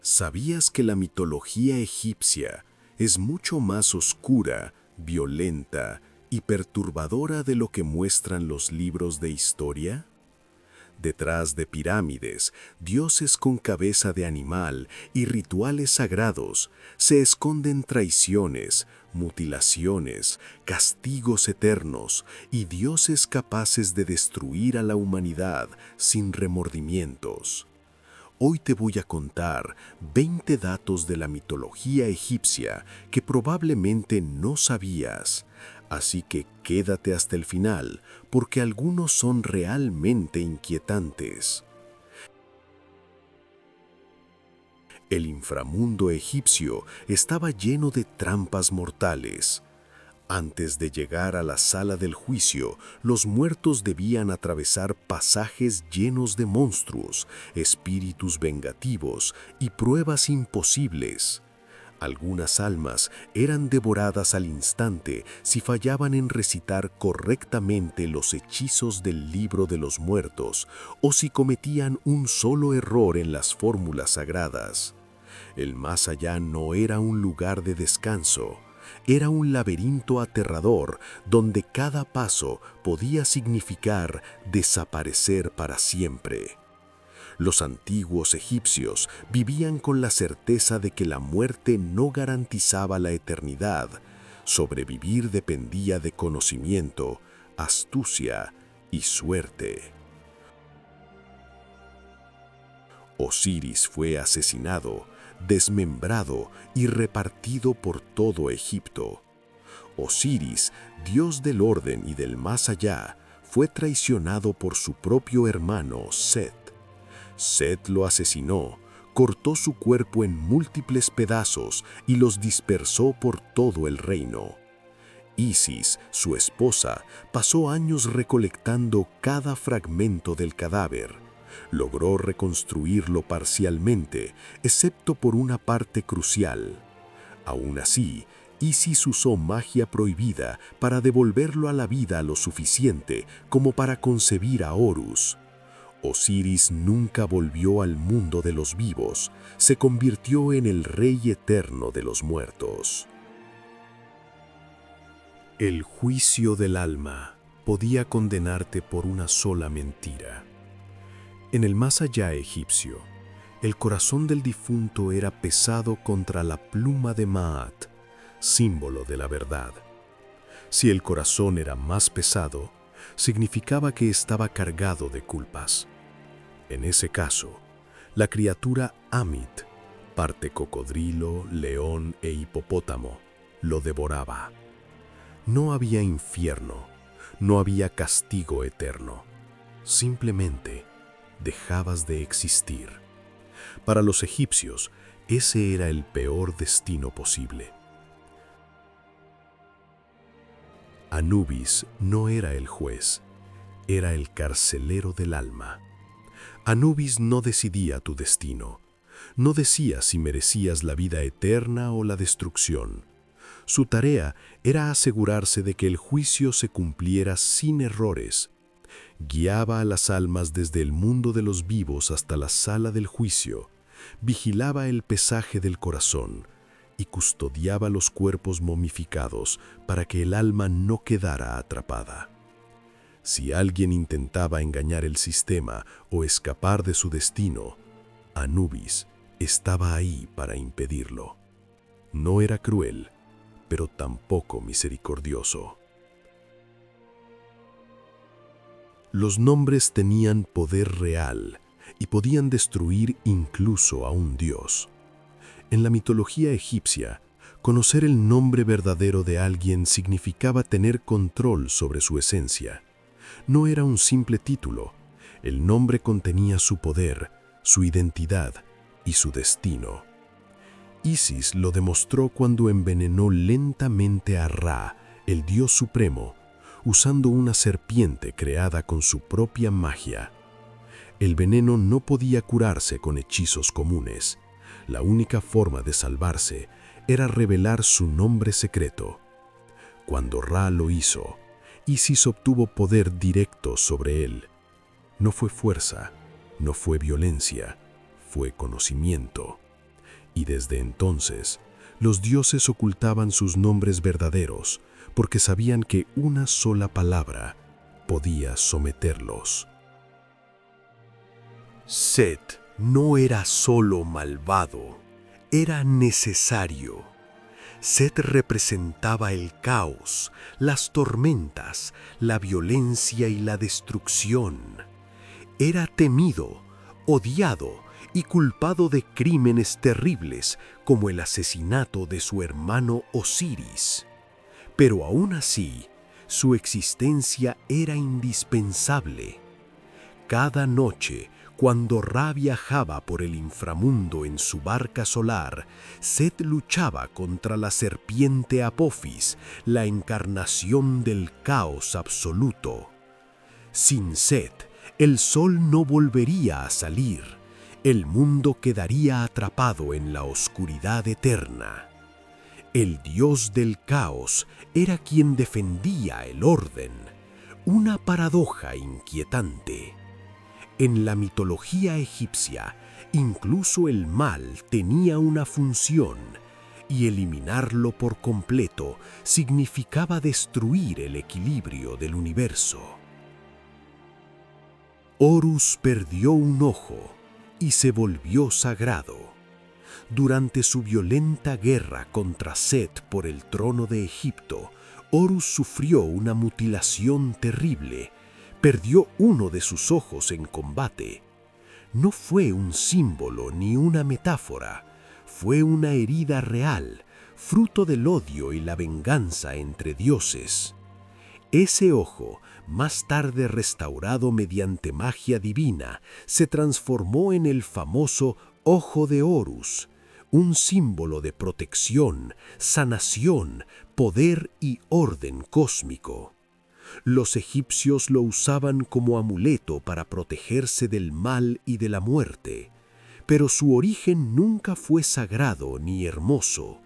¿Sabías que la mitología egipcia es mucho más oscura, violenta y perturbadora de lo que muestran los libros de historia? Detrás de pirámides, dioses con cabeza de animal y rituales sagrados, se esconden traiciones, mutilaciones, castigos eternos y dioses capaces de destruir a la humanidad sin remordimientos. Hoy te voy a contar 20 datos de la mitología egipcia que probablemente no sabías. Así que quédate hasta el final, porque algunos son realmente inquietantes. El inframundo egipcio estaba lleno de trampas mortales. Antes de llegar a la sala del juicio, los muertos debían atravesar pasajes llenos de monstruos, espíritus vengativos y pruebas imposibles. Algunas almas eran devoradas al instante si fallaban en recitar correctamente los hechizos del libro de los muertos o si cometían un solo error en las fórmulas sagradas. El más allá no era un lugar de descanso. Era un laberinto aterrador donde cada paso podía significar desaparecer para siempre. Los antiguos egipcios vivían con la certeza de que la muerte no garantizaba la eternidad. Sobrevivir dependía de conocimiento, astucia y suerte. Osiris fue asesinado, desmembrado y repartido por todo Egipto. Osiris, dios del orden y del más allá, fue traicionado por su propio hermano Set. Set lo asesinó, cortó su cuerpo en múltiples pedazos y los dispersó por todo el reino. Isis, su esposa, pasó años recolectando cada fragmento del cadáver. Logró reconstruirlo parcialmente, excepto por una parte crucial. Aún así, Isis usó magia prohibida para devolverlo a la vida lo suficiente como para concebir a Horus. Osiris nunca volvió al mundo de los vivos, se convirtió en el rey eterno de los muertos. El juicio del alma podía condenarte por una sola mentira. En el más allá egipcio, el corazón del difunto era pesado contra la pluma de Maat, símbolo de la verdad. Si el corazón era más pesado, significaba que estaba cargado de culpas. En ese caso, la criatura Amit, parte cocodrilo, león e hipopótamo, lo devoraba. No había infierno, no había castigo eterno. Simplemente dejabas de existir. Para los egipcios, ese era el peor destino posible. Anubis no era el juez, era el carcelero del alma. Anubis no decidía tu destino, no decía si merecías la vida eterna o la destrucción. Su tarea era asegurarse de que el juicio se cumpliera sin errores. Guiaba a las almas desde el mundo de los vivos hasta la sala del juicio, vigilaba el pesaje del corazón y custodiaba los cuerpos momificados para que el alma no quedara atrapada. Si alguien intentaba engañar el sistema o escapar de su destino, Anubis estaba ahí para impedirlo. No era cruel, pero tampoco misericordioso. Los nombres tenían poder real y podían destruir incluso a un dios. En la mitología egipcia, conocer el nombre verdadero de alguien significaba tener control sobre su esencia. No era un simple título, el nombre contenía su poder, su identidad y su destino. Isis lo demostró cuando envenenó lentamente a Ra, el dios supremo, usando una serpiente creada con su propia magia. El veneno no podía curarse con hechizos comunes. La única forma de salvarse era revelar su nombre secreto. Cuando Ra lo hizo, Isis obtuvo poder directo sobre él. No fue fuerza, no fue violencia, fue conocimiento. Y desde entonces, los dioses ocultaban sus nombres verdaderos porque sabían que una sola palabra podía someterlos. Set no era solo malvado, era necesario. Set representaba el caos, las tormentas, la violencia y la destrucción. Era temido, odiado y culpado de crímenes terribles como el asesinato de su hermano Osiris. Pero aún así, su existencia era indispensable. Cada noche, cuando Ra viajaba por el inframundo en su barca solar, Set luchaba contra la serpiente Apophis, la encarnación del caos absoluto. Sin Set, el sol no volvería a salir. El mundo quedaría atrapado en la oscuridad eterna. El dios del caos era quien defendía el orden, una paradoja inquietante. En la mitología egipcia, incluso el mal tenía una función, y eliminarlo por completo significaba destruir el equilibrio del universo. Horus perdió un ojo y se volvió sagrado. Durante su violenta guerra contra Set por el trono de Egipto, Horus sufrió una mutilación terrible. Perdió uno de sus ojos en combate. No fue un símbolo ni una metáfora, fue una herida real, fruto del odio y la venganza entre dioses. Ese ojo, más tarde restaurado mediante magia divina, se transformó en el famoso Ojo de Horus, un símbolo de protección, sanación, poder y orden cósmico. Los egipcios lo usaban como amuleto para protegerse del mal y de la muerte, pero su origen nunca fue sagrado ni hermoso.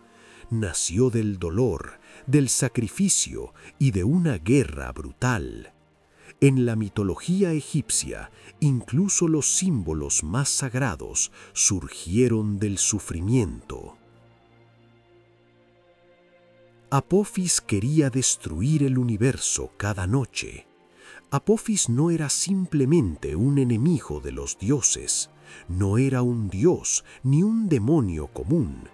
Nació del dolor, del sacrificio y de una guerra brutal. En la mitología egipcia, incluso los símbolos más sagrados surgieron del sufrimiento. Apophis quería destruir el universo cada noche. Apophis no era simplemente un enemigo de los dioses, no era un dios ni un demonio común.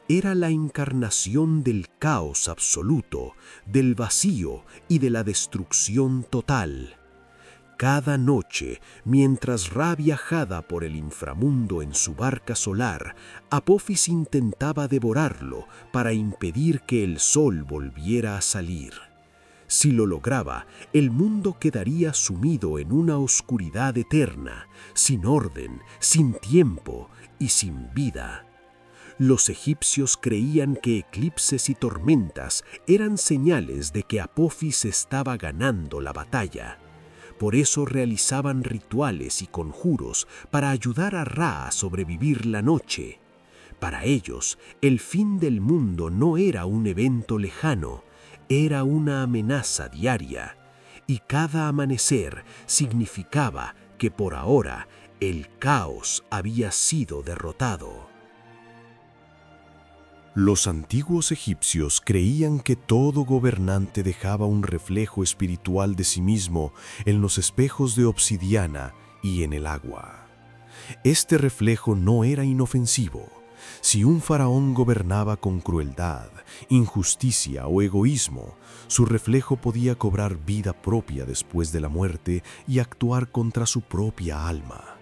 Era la encarnación del caos absoluto, del vacío y de la destrucción total. Cada noche, mientras Ra viajaba por el inframundo en su barca solar, Apophis intentaba devorarlo para impedir que el sol volviera a salir. Si lo lograba, el mundo quedaría sumido en una oscuridad eterna, sin orden, sin tiempo y sin vida. Los egipcios creían que eclipses y tormentas eran señales de que Apophis estaba ganando la batalla. Por eso realizaban rituales y conjuros para ayudar a Ra a sobrevivir la noche. Para ellos, el fin del mundo no era un evento lejano, era una amenaza diaria, y cada amanecer significaba que por ahora el caos había sido derrotado. Los antiguos egipcios creían que todo gobernante dejaba un reflejo espiritual de sí mismo en los espejos de obsidiana y en el agua. Este reflejo no era inofensivo. Si un faraón gobernaba con crueldad, injusticia o egoísmo, su reflejo podía cobrar vida propia después de la muerte y actuar contra su propia alma.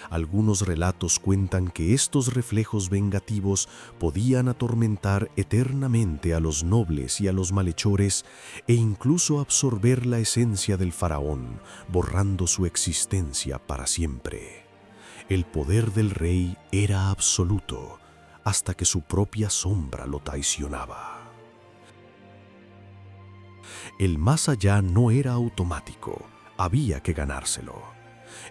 Algunos relatos cuentan que estos reflejos vengativos podían atormentar eternamente a los nobles y a los malhechores e incluso absorber la esencia del faraón, borrando su existencia para siempre. El poder del rey era absoluto, hasta que su propia sombra lo traicionaba. El más allá no era automático, había que ganárselo.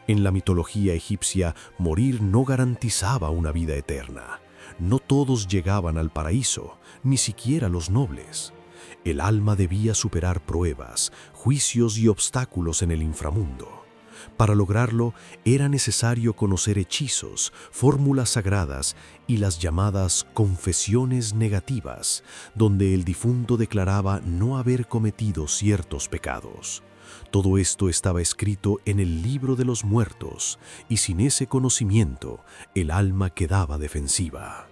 En la mitología egipcia, morir no garantizaba una vida eterna. No todos llegaban al paraíso, ni siquiera los nobles. El alma debía superar pruebas, juicios y obstáculos en el inframundo. Para lograrlo, era necesario conocer hechizos, fórmulas sagradas y las llamadas confesiones negativas, donde el difunto declaraba no haber cometido ciertos pecados. Todo esto estaba escrito en el libro de los muertos, y sin ese conocimiento, el alma quedaba defensiva.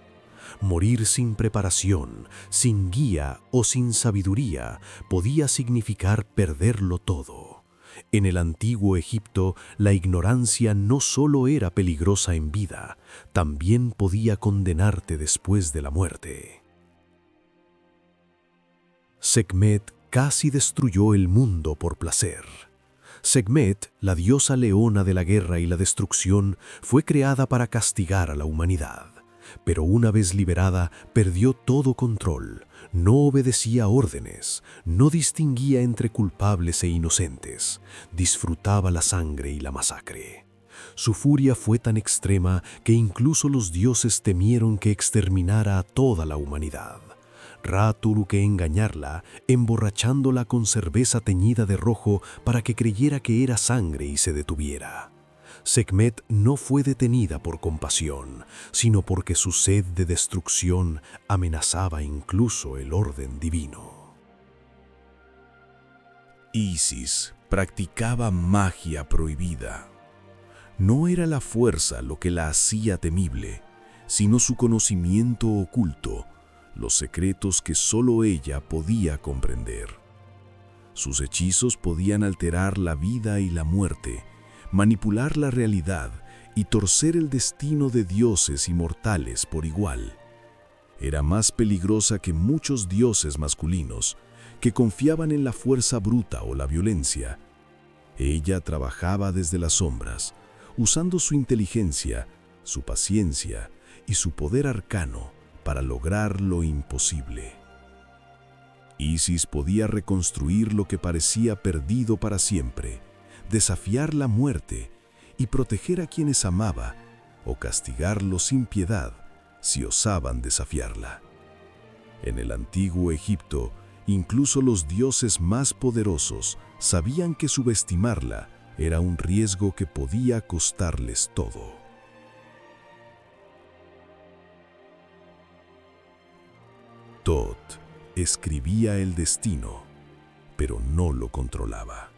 Morir sin preparación, sin guía o sin sabiduría podía significar perderlo todo. En el antiguo Egipto, la ignorancia no solo era peligrosa en vida, también podía condenarte después de la muerte. Sekhmet casi destruyó el mundo por placer. Sekhmet, la diosa leona de la guerra y la destrucción, fue creada para castigar a la humanidad. Pero una vez liberada, perdió todo control, no obedecía órdenes, no distinguía entre culpables e inocentes, disfrutaba la sangre y la masacre. Su furia fue tan extrema que incluso los dioses temieron que exterminara a toda la humanidad. Ra tuvo que engañarla, emborrachándola con cerveza teñida de rojo para que creyera que era sangre y se detuviera. Sekhmet no fue detenida por compasión, sino porque su sed de destrucción amenazaba incluso el orden divino. Isis practicaba magia prohibida. No era la fuerza lo que la hacía temible, sino su conocimiento oculto, los secretos que solo ella podía comprender. Sus hechizos podían alterar la vida y la muerte, manipular la realidad y torcer el destino de dioses y mortales por igual. Era más peligrosa que muchos dioses masculinos que confiaban en la fuerza bruta o la violencia. Ella trabajaba desde las sombras, usando su inteligencia, su paciencia y su poder arcano para lograr lo imposible. Isis podía reconstruir lo que parecía perdido para siempre, desafiar la muerte y proteger a quienes amaba o castigarlos sin piedad si osaban desafiarla. En el antiguo Egipto, incluso los dioses más poderosos sabían que subestimarla era un riesgo que podía costarles todo. Thoth escribía el destino, pero no lo controlaba.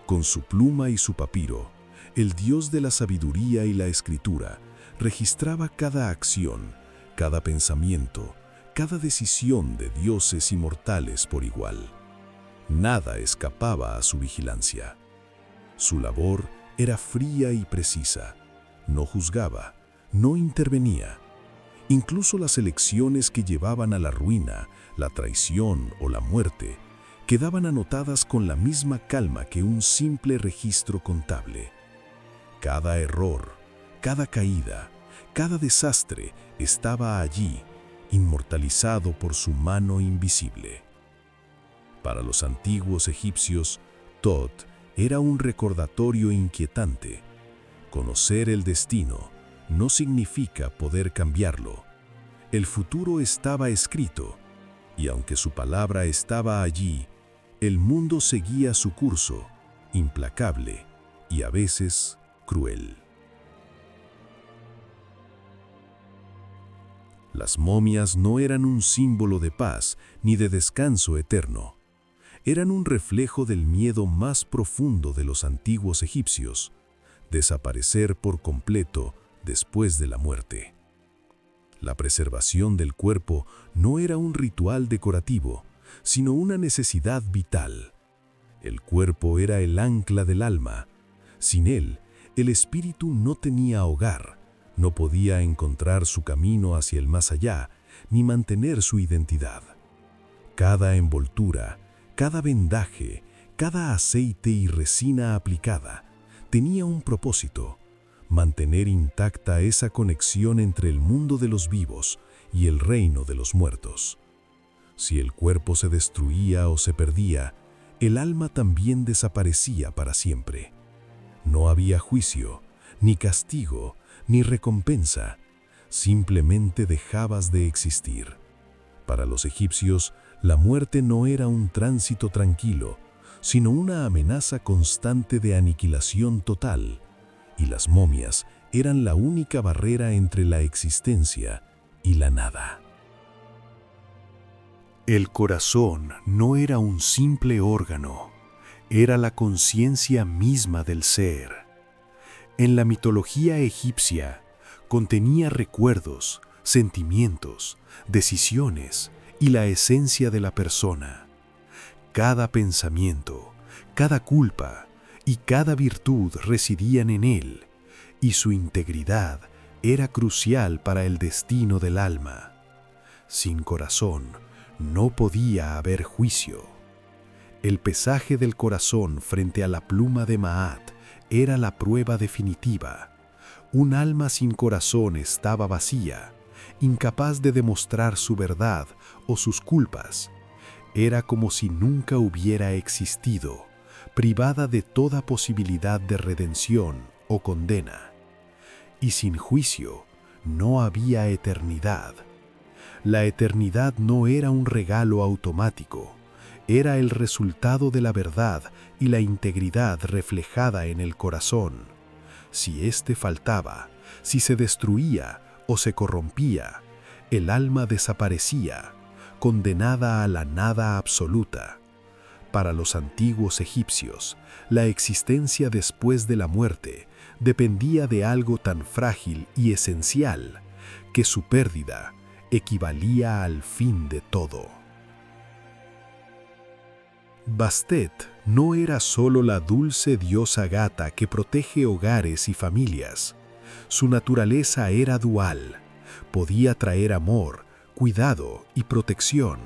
Con su pluma y su papiro, el dios de la sabiduría y la escritura registraba cada acción, cada pensamiento, cada decisión de dioses y mortales por igual. Nada escapaba a su vigilancia. Su labor era fría y precisa. No juzgaba, no intervenía. Incluso las elecciones que llevaban a la ruina, la traición o la muerte, quedaban anotadas con la misma calma que un simple registro contable. Cada error, cada caída, cada desastre estaba allí, inmortalizado por su mano invisible. Para los antiguos egipcios, Thoth era un recordatorio inquietante. Conocer el destino no significa poder cambiarlo. El futuro estaba escrito, y aunque su palabra estaba allí, el mundo seguía su curso, implacable y a veces cruel. Las momias no eran un símbolo de paz ni de descanso eterno. Eran un reflejo del miedo más profundo de los antiguos egipcios: desaparecer por completo después de la muerte. La preservación del cuerpo no era un ritual decorativo, sino una necesidad vital. El cuerpo era el ancla del alma. Sin él, el espíritu no tenía hogar, no podía encontrar su camino hacia el más allá, ni mantener su identidad. Cada envoltura, cada vendaje, cada aceite y resina aplicada tenía un propósito: mantener intacta esa conexión entre el mundo de los vivos y el reino de los muertos. Si el cuerpo se destruía o se perdía, el alma también desaparecía para siempre. No había juicio, ni castigo, ni recompensa. Simplemente dejabas de existir. Para los egipcios, la muerte no era un tránsito tranquilo, sino una amenaza constante de aniquilación total, y las momias eran la única barrera entre la existencia y la nada. El corazón no era un simple órgano, era la conciencia misma del ser. En la mitología egipcia, contenía recuerdos, sentimientos, decisiones y la esencia de la persona. Cada pensamiento, cada culpa y cada virtud residían en él, y su integridad era crucial para el destino del alma. Sin corazón, no podía haber juicio. El pesaje del corazón frente a la pluma de Maat era la prueba definitiva. Un alma sin corazón estaba vacía, incapaz de demostrar su verdad o sus culpas. Era como si nunca hubiera existido, privada de toda posibilidad de redención o condena. Y sin juicio, no había eternidad. La eternidad no era un regalo automático, era el resultado de la verdad y la integridad reflejada en el corazón. Si éste faltaba, si se destruía o se corrompía, el alma desaparecía, condenada a la nada absoluta. Para los antiguos egipcios, la existencia después de la muerte dependía de algo tan frágil y esencial que su pérdida equivalía al fin de todo. Bastet no era solo la dulce diosa gata que protege hogares y familias. Su naturaleza era dual. Podía traer amor, cuidado y protección,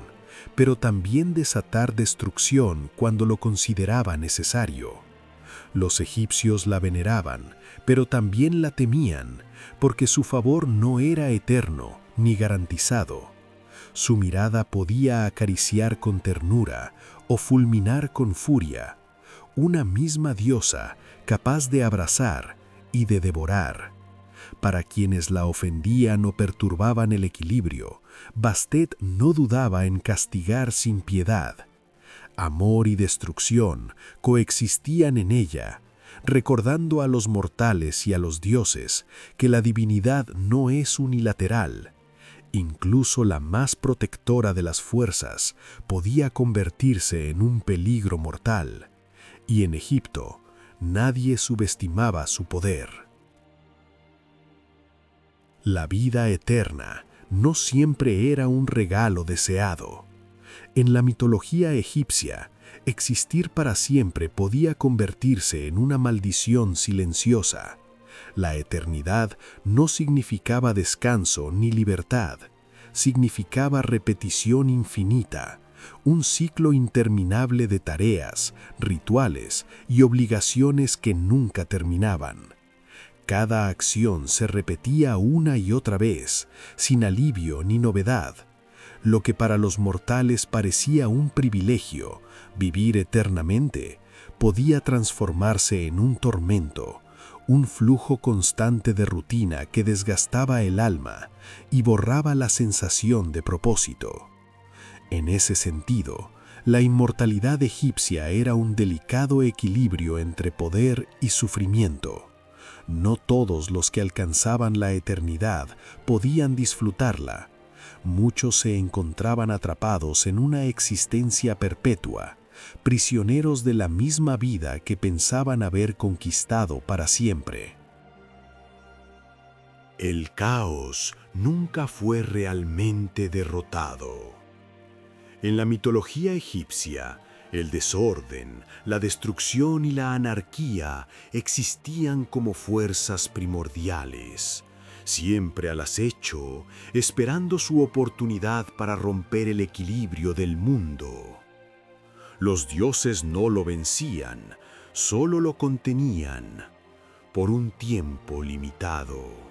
pero también desatar destrucción cuando lo consideraba necesario. Los egipcios la veneraban, pero también la temían, porque su favor no era eterno ni garantizado. Su mirada podía acariciar con ternura o fulminar con furia, una misma diosa capaz de abrazar y de devorar. Para quienes la ofendían o perturbaban el equilibrio, Bastet no dudaba en castigar sin piedad. Amor y destrucción coexistían en ella, recordando a los mortales y a los dioses que la divinidad no es unilateral. Incluso la más protectora de las fuerzas podía convertirse en un peligro mortal, y en Egipto nadie subestimaba su poder. La vida eterna no siempre era un regalo deseado. En la mitología egipcia, existir para siempre podía convertirse en una maldición silenciosa. La eternidad no significaba descanso ni libertad, significaba repetición infinita, un ciclo interminable de tareas, rituales y obligaciones que nunca terminaban. Cada acción se repetía una y otra vez, sin alivio ni novedad. Lo que para los mortales parecía un privilegio, vivir eternamente, podía transformarse en un tormento, un flujo constante de rutina que desgastaba el alma y borraba la sensación de propósito. En ese sentido, la inmortalidad egipcia era un delicado equilibrio entre poder y sufrimiento. No todos los que alcanzaban la eternidad podían disfrutarla. Muchos se encontraban atrapados en una existencia perpetua, prisioneros de la misma vida que pensaban haber conquistado para siempre. El caos nunca fue realmente derrotado. En la mitología egipcia, el desorden, la destrucción y la anarquía existían como fuerzas primordiales, siempre al acecho, esperando su oportunidad para romper el equilibrio del mundo. Los dioses no lo vencían, solo lo contenían, por un tiempo limitado.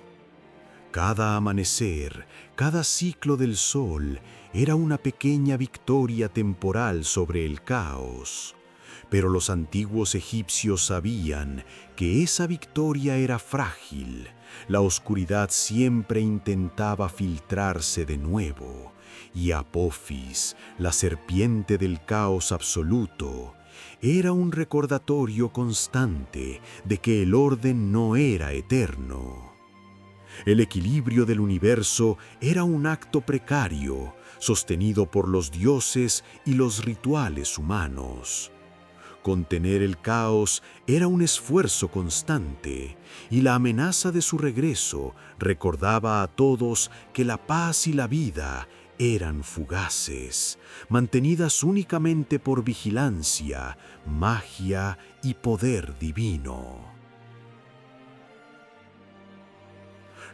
Cada amanecer, cada ciclo del sol, era una pequeña victoria temporal sobre el caos. Pero los antiguos egipcios sabían que esa victoria era frágil. La oscuridad siempre intentaba filtrarse de nuevo, y Apophis, la serpiente del caos absoluto, era un recordatorio constante de que el orden no era eterno. El equilibrio del universo era un acto precario, sostenido por los dioses y los rituales humanos. Contener el caos era un esfuerzo constante, y la amenaza de su regreso recordaba a todos que la paz y la vida eran fugaces, mantenidas únicamente por vigilancia, magia y poder divino.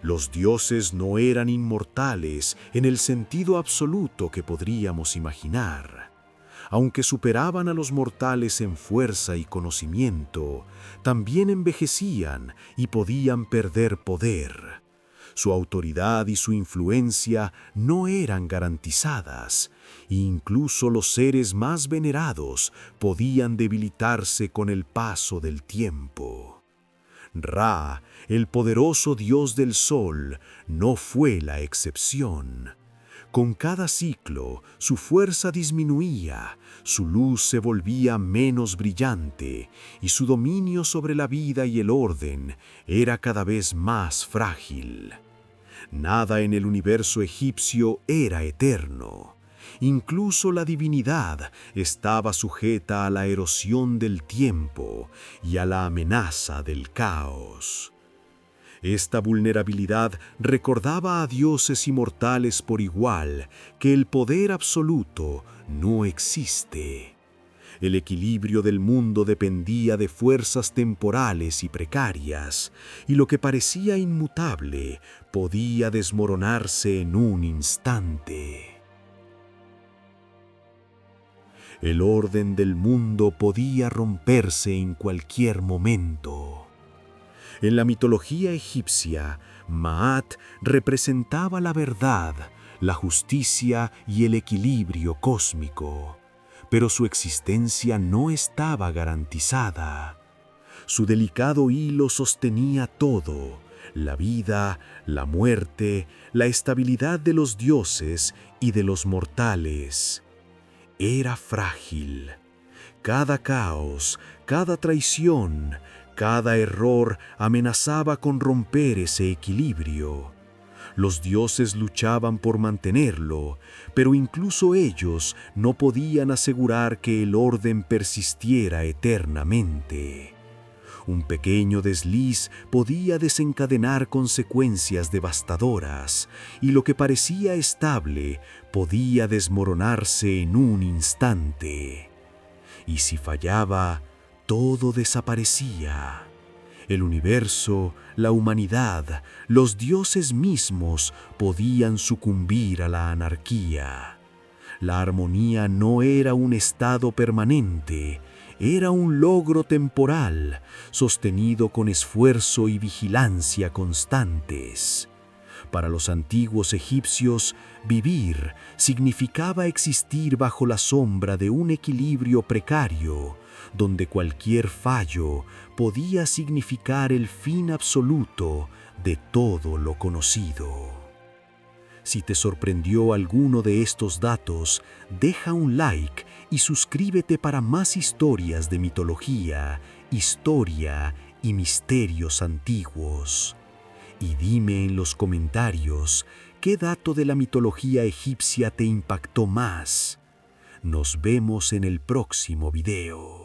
Los dioses no eran inmortales en el sentido absoluto que podríamos imaginar. Aunque superaban a los mortales en fuerza y conocimiento, también envejecían y podían perder poder. Su autoridad y su influencia no eran garantizadas, e incluso los seres más venerados podían debilitarse con el paso del tiempo. Ra, el poderoso dios del sol, no fue la excepción. Con cada ciclo, su fuerza disminuía, su luz se volvía menos brillante y su dominio sobre la vida y el orden era cada vez más frágil. Nada en el universo egipcio era eterno. Incluso la divinidad estaba sujeta a la erosión del tiempo y a la amenaza del caos. Esta vulnerabilidad recordaba a dioses y mortales por igual que el poder absoluto no existe. El equilibrio del mundo dependía de fuerzas temporales y precarias, y lo que parecía inmutable podía desmoronarse en un instante. El orden del mundo podía romperse en cualquier momento. En la mitología egipcia, Maat representaba la verdad, la justicia y el equilibrio cósmico, pero su existencia no estaba garantizada. Su delicado hilo sostenía todo: la vida, la muerte, la estabilidad de los dioses y de los mortales. Era frágil. Cada caos, cada traición, cada error amenazaba con romper ese equilibrio. Los dioses luchaban por mantenerlo, pero incluso ellos no podían asegurar que el orden persistiera eternamente. Un pequeño desliz podía desencadenar consecuencias devastadoras, y lo que parecía estable podía desmoronarse en un instante. Y si fallaba, todo desaparecía. El universo, la humanidad, los dioses mismos podían sucumbir a la anarquía. La armonía no era un estado permanente, era un logro temporal, sostenido con esfuerzo y vigilancia constantes. Para los antiguos egipcios, vivir significaba existir bajo la sombra de un equilibrio precario, donde cualquier fallo podía significar el fin absoluto de todo lo conocido. Si te sorprendió alguno de estos datos, deja un like y suscríbete para más historias de mitología, historia y misterios antiguos. Y dime en los comentarios qué dato de la mitología egipcia te impactó más. Nos vemos en el próximo video.